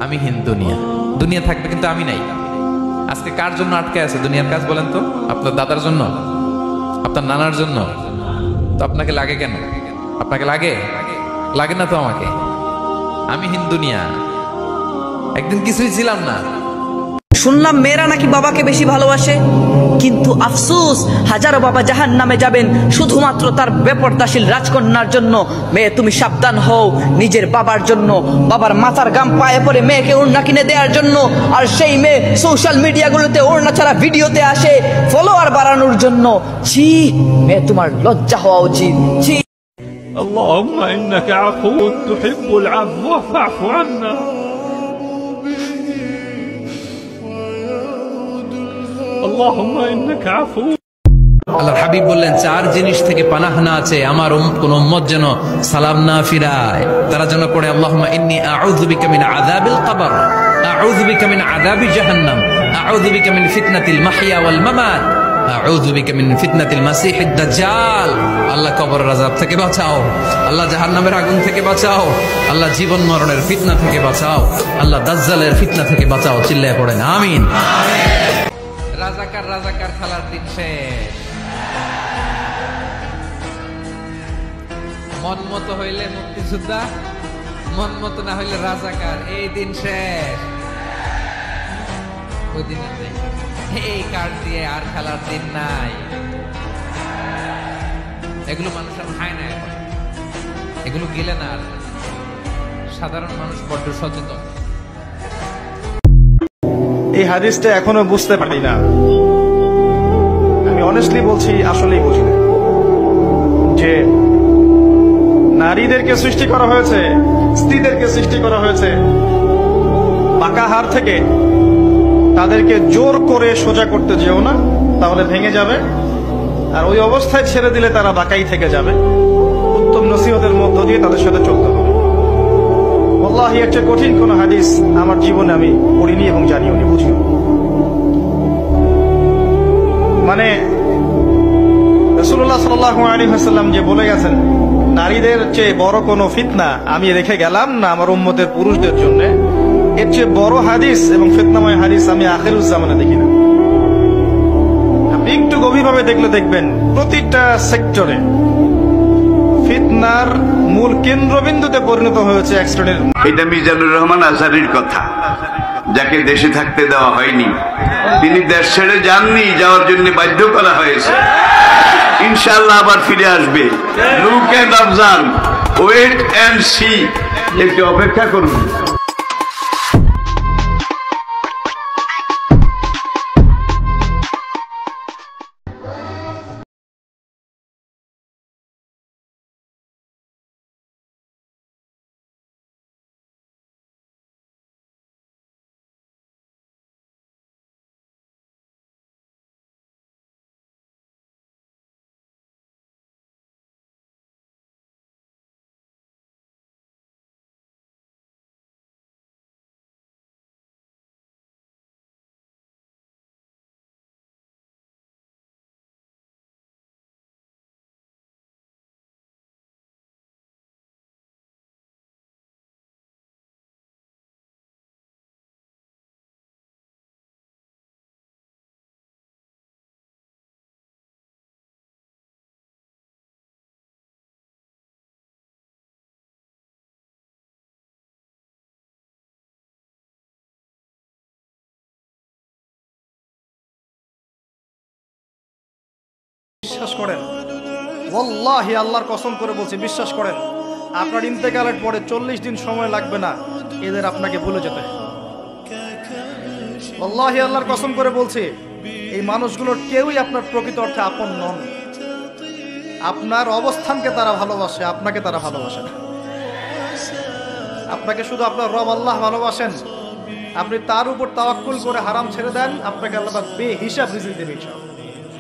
আমি হীন দুনিয়া, দুনিয়া থাকবে কিন্তু আমি নাই। আজকে কার জন্য আটকে আছে দুনিয়ার কাজ বলেন তো? আপনার দাদার জন্য, আপনার নানার জন্য। তো আপনাকে লাগে কেন? আপনাকে লাগে? লাগে না তো আমাকে। আমি হীন দুনিয়া, একদিন কিছুই ছিলাম না। শুনলাম মেয়েরা নাকি বাবাকে বেশি ভালোবাসে, কিন্তু আফসোস হাজারো বাবা জাহান্নামে যাবেন শুধুমাত্র তার বেপরদাশীল রাজকন্যার জন্য। মেয়ে তুমি সাবধান হও নিজের বাবার জন্য, বাবার মাথার গাম পায়ে পড়ে মেয়েকে ওড়না কিনে দেওয়ার জন্য। আর সেই মেয়ে সোশ্যাল মিডিয়াগুলোতে ওড়না ছাড়া ভিডিওতে আসে ফলোয়ার বাড়ানোর জন্য। ছি, মেয়ে তোমার লজ্জা হওয়া উচিত। ছি। اللهم إنك عفو تحب العفو فاعف عنا اللهم إنك عفو। আল্লাহর হাবিব বললেন, চার জিনিস থেকে পানাহ না আছে আমার কোন উম্মত যেন সালাম না ফিরায়। তারা যেন পড়ে আল্লাহুম্মা ইন্নী আউযু বিকা মিন আযাবিল কবর, আউযু বিকা মিন আযাবি জাহান্নাম, আউযু বিকা মিন ফিতনাতিল মাহইয়া ওয়াল মামাত, আউযু বিকা মিন ফিতনাতিল মাসিহিদ দাজ্জাল। আল্লাহ কবরের আযাব থেকে বাঁচাও, আল্লাহ জাহান্নামের আগুন থেকে বাঁচাও, আল্লাহ জীবন মরণের ফিতনা থেকে বাঁচাও, আল্লাহ দাজ্জালের ফিতনা থেকে বাঁচাও। চিল্লায়ে পড়েন আমিন। রাজাকার রাজাকার খেলার দিন শেষ। মন মতো হইলে মুক্তিযোদ্ধা, মন মতো না হইলে রাজাকার। এই দিন শেষ, ওই দিন আর নেই। এই কার্ড দিয়ে আর খেলার দিন নাই। এগুলো মানুষ আর খায় না এখন, এগুলো গেলে না আর। সাধারণ মানুষ বড্ড সচেতন। এই হাদিসটা এখনো বুঝতে পারি না। আমি অনেস্টলি বলছি, আসলেই বুঝি না যে নারীদেরকে সৃষ্টি করা হয়েছে, স্ত্রীদেরকে সৃষ্টি করা হয়েছে বাঁকা হাড় থেকে। তাদেরকে জোর করে সোজা করতে যেও না, তাহলে ভেঙে যাবে। আর ওই অবস্থায় ছেড়ে দিলে তারা বাঁকাই থেকে যাবে। উত্তম নসিহতের মধ্য দিয়ে তাদের সাথে চলতে হবে। আল্লাহি, এর চেয়ে কঠিন কোন হাদিস আমার জীবনে আমি পড়িনি এবং জানিও নি, বুঝিও। মানে রাসূলুল্লাহ সাল্লাল্লাহু আলাইহি ওয়াসাল্লাম যে বলে গেছেন, নারীদের চেয়ে বড় কোনো ফিতনা আমি রেখে গেলাম না আমার উম্মতের পুরুষদের জন্য। এর চেয়ে বড় হাদিস এবং ফিতনাময় হাদিস আমি আখিরুজ্জামানে দেখি না। আপনি একটু গভীরভাবে দেখলে দেখবেন প্রতিটা সেক্টরে ফিতনার মূল কেন্দ্রবিন্দুতে পরিণত হয়েছে এক শ্রেণীর। এটা মিজানুর রহমান আজহারীর কথা, যাকে দেশে থাকতে দেওয়া হয়নি। তিনি দেশ ছেড়ে যাননি, যাওয়ার জন্য বাধ্য করা হয়েছে। ইনশাআল্লাহ আবার ফিরে আসবে। Look and observe, wait and see. একটু অপেক্ষা করুন। বিশ্বাস করেন, ওয়াল্লাহি আল্লাহর কসম করে বলছি, বিশ্বাস করেন, আপনার ইন্তেকালের পরে 40 দিন সময় লাগবে না এদের আপনাকে ভুলে যেতে। ওয়াল্লাহি আল্লাহর কসম করে বলছি, এই মানুষগুলোর কেউই আপনার প্রকৃত অর্থে আপন নন। আপনার অবস্থানকে তারা ভালোবাসে, আপনাকে তারা ভালোবাসে না। আপনাকে শুধু আপনার রব আল্লাহ ভালোবাসেন। আপনি তার উপর তাওয়াক্কুল করে হারাম ছেড়ে দেন, আপনাকে আল্লাহ বেহিসাব রিজিক দেবে ইনশাআল্লাহ।